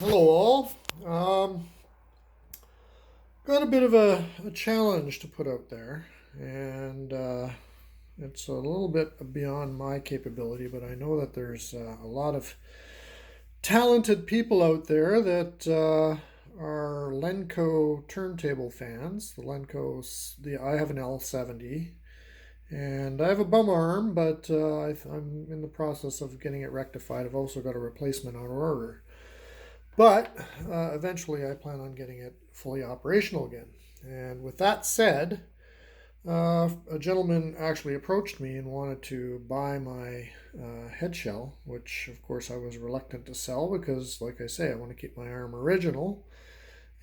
Hello all. Got a bit of a challenge to put out there, and it's a little bit beyond my capability, but I know that there's a lot of talented people out there that are Lenco turntable fans. I have an L70, and I have a bum arm, but I'm in the process of getting it rectified. I've also got a replacement on order. But eventually, I plan on getting it fully operational again. And with that said, a gentleman actually approached me and wanted to buy my head shell, which of course I was reluctant to sell because, like I say, I want to keep my arm original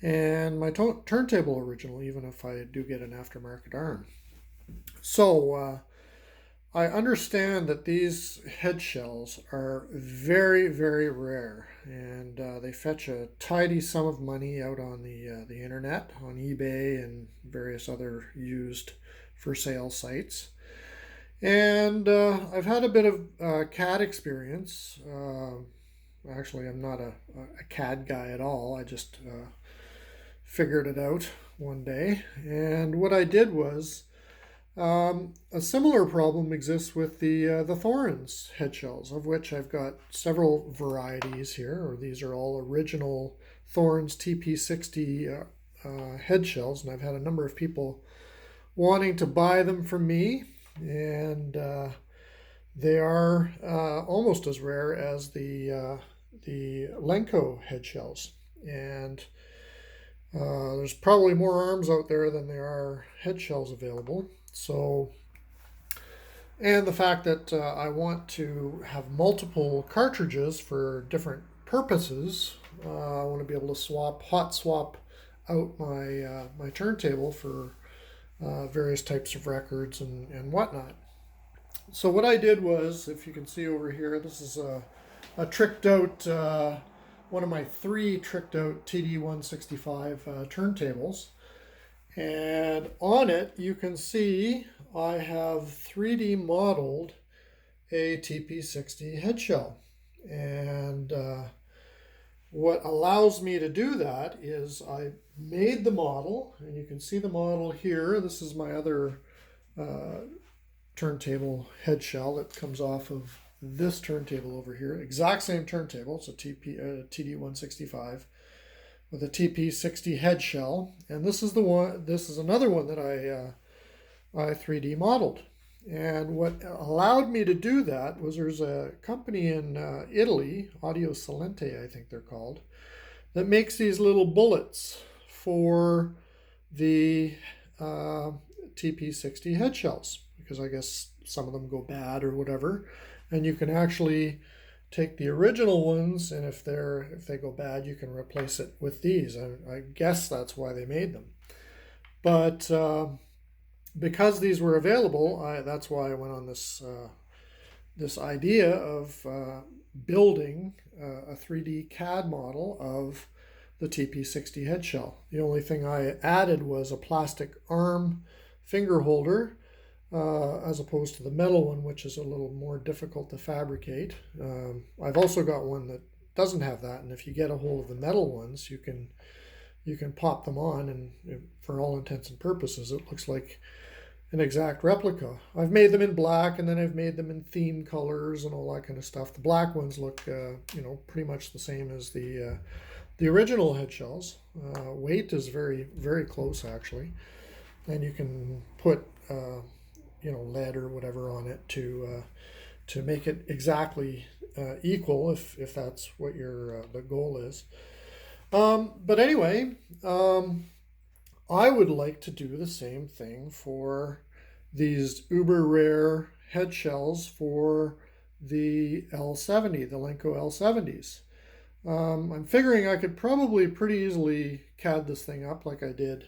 and my turntable original, even if I do get an aftermarket arm. So I understand that these head shells are very, very rare, and they fetch a tidy sum of money out on the internet, on eBay, and various other used for sale sites. And I've had a bit of CAD experience. Actually, I'm not a CAD guy at all. I just figured it out one day. And what I did was a similar problem exists with the Thorens head shells, of which I've got several varieties here, or these are all original Thorens TP60 head shells, and I've had a number of people wanting to buy them from me, and they are almost as rare as the Lenco head shells, and there's probably more arms out there than there are head shells available. So, and the fact that I want to have multiple cartridges for different purposes. I want to be able to hot swap out my turntable for various types of records and whatnot. So what I did was, if you can see over here, this is a tricked out, one of my three tricked out TD165 turntables. And on it, you can see I have 3D modeled a TP60 head shell. And what allows me to do that is I made the model, and you can see the model here. This is my other turntable head shell that comes off of this turntable over here. Exact same turntable. It's a TD165 with a TP60 head shell, and this is the one. This is another one that I 3D modeled. And what allowed me to do that was there's a company in Italy, Audio Salente, I think they're called, that makes these little bullets for the TP60 head shells, because I guess some of them go bad or whatever, and you can actually take the original ones, and if they go bad, you can replace it with these. I guess that's why they made them. But because these were available, that's why I went on this idea of building a 3D CAD model of the TP60 head shell. The only thing I added was a plastic arm finger holder, as opposed to the metal one, which is a little more difficult to fabricate. I've also got one that doesn't have that, and if you get a hold of the metal ones, you can pop them on, and for all intents and purposes, it looks like an exact replica. I've made them in black, and then I've made them in theme colors and all that kind of stuff. The black ones look, pretty much the same as the original head shells. Weight is very, very close actually, and you can put lead or whatever on it to make it exactly equal if that's what your the goal is. But anyway, I would like to do the same thing for these uber rare head shells for the L70, the Lenco L70s. I'm figuring I could probably pretty easily CAD this thing up like I did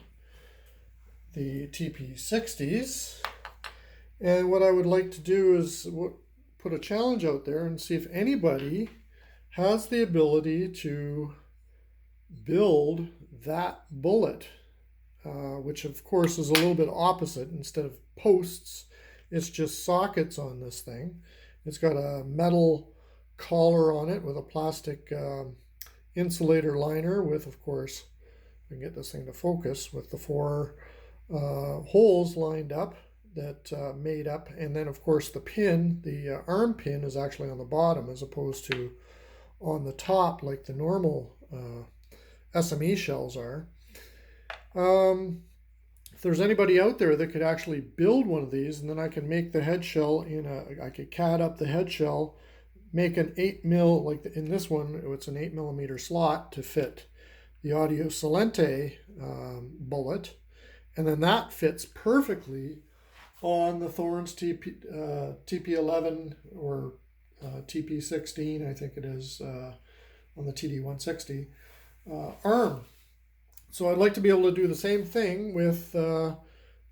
the TP60s. And what I would like to do is put a challenge out there and see if anybody has the ability to build that bullet, which of course is a little bit opposite. Instead of posts, it's just sockets on this thing. It's got a metal collar on it with a plastic insulator liner with, of course, we can get this thing to focus, with the 4 holes lined up that made up, and then of course the pin, the arm pin, is actually on the bottom as opposed to on the top like the normal SME shells are. If there's anybody out there that could actually build one of these, and then I can make the head shell I could CAD up the head shell, make an 8mm, like in this one, it's an 8mm slot to fit the Audio Salente bullet, and then that fits perfectly on the Thorens TP11 or TP16, I think it is, on the TD160 arm. So I'd like to be able to do the same thing with the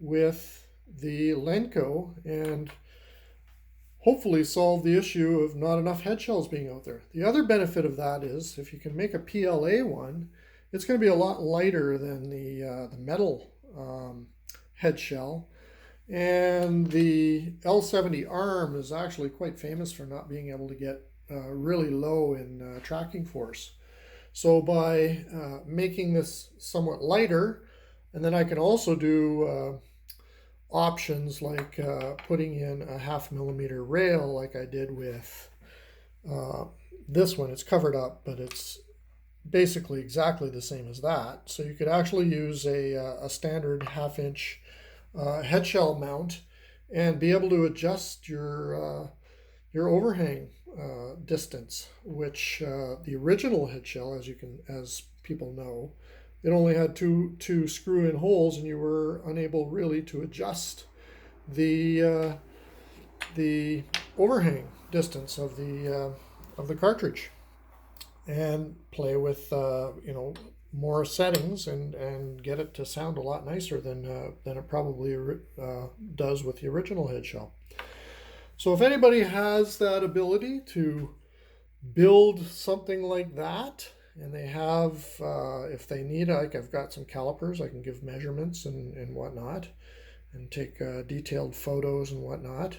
Lenco and hopefully solve the issue of not enough head shells being out there. The other benefit of that is if you can make a PLA one, it's going to be a lot lighter than the metal head shell. And the L70 arm is actually quite famous for not being able to get really low in tracking force. So by making this somewhat lighter, and then I can also do options like putting in a 0.5mm rail like I did with this one. It's covered up, but it's basically exactly the same as that. So you could actually use a standard 1/2-inch head shell mount and be able to adjust your overhang distance, which the original head shell, as people know, it only had two screw-in holes, and you were unable really to adjust the overhang distance of the cartridge and play with more settings and get it to sound a lot nicer than it probably does with the original head shell. So if anybody has that ability to build something like that, and they have, if they need, like I've got some calipers, I can give measurements and whatnot, and take detailed photos and whatnot.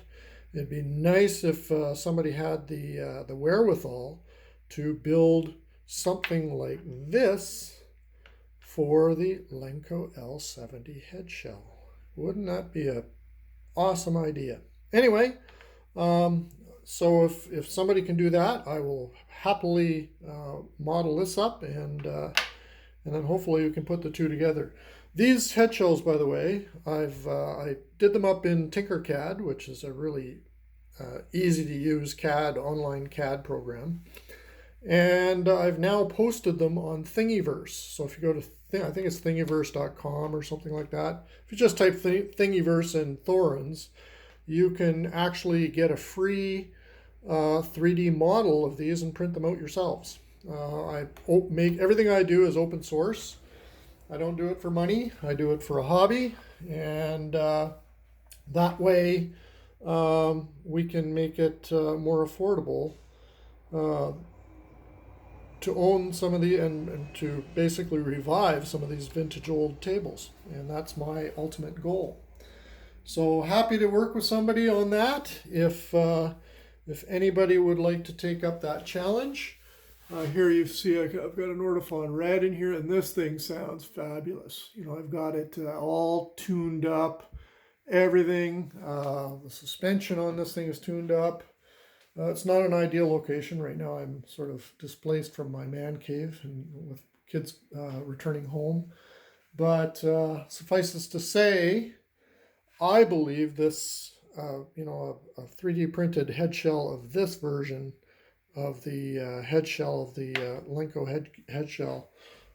It'd be nice if somebody had the wherewithal to build something like this for the Lenco L70 head shell. Wouldn't that be an awesome idea? Anyway, so if somebody can do that, I will happily model this up, and then hopefully you can put the two together. These head shells, by the way, I did them up in Tinkercad, which is a really easy to use online CAD program. And I've now posted them on Thingiverse. So if you go to, I think it's thingiverse.com or something like that. If you just type Thingiverse and Thorens, you can actually get a free 3D model of these and print them out yourselves. Everything I do is open source. I don't do it for money. I do it for a hobby. And that way we can make it more affordable to own some of and to basically revive some of these vintage old tables. And that's my ultimate goal. So happy to work with somebody on that. If anybody would like to take up that challenge, here you see I've got an Ortofon Red in here, and this thing sounds fabulous. I've got it all tuned up, everything. The suspension on this thing is tuned up. It's not an ideal location right now. I'm sort of displaced from my man cave and with kids returning home. But suffice it to say, I believe this, a 3D printed head shell of this version of the head shell of the Lenco head shell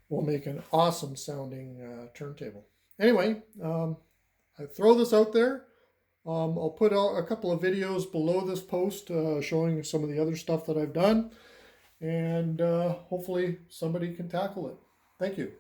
will make an awesome sounding turntable. Anyway, I throw this out there. I'll put out a couple of videos below this post showing some of the other stuff that I've done, and hopefully somebody can tackle it. Thank you.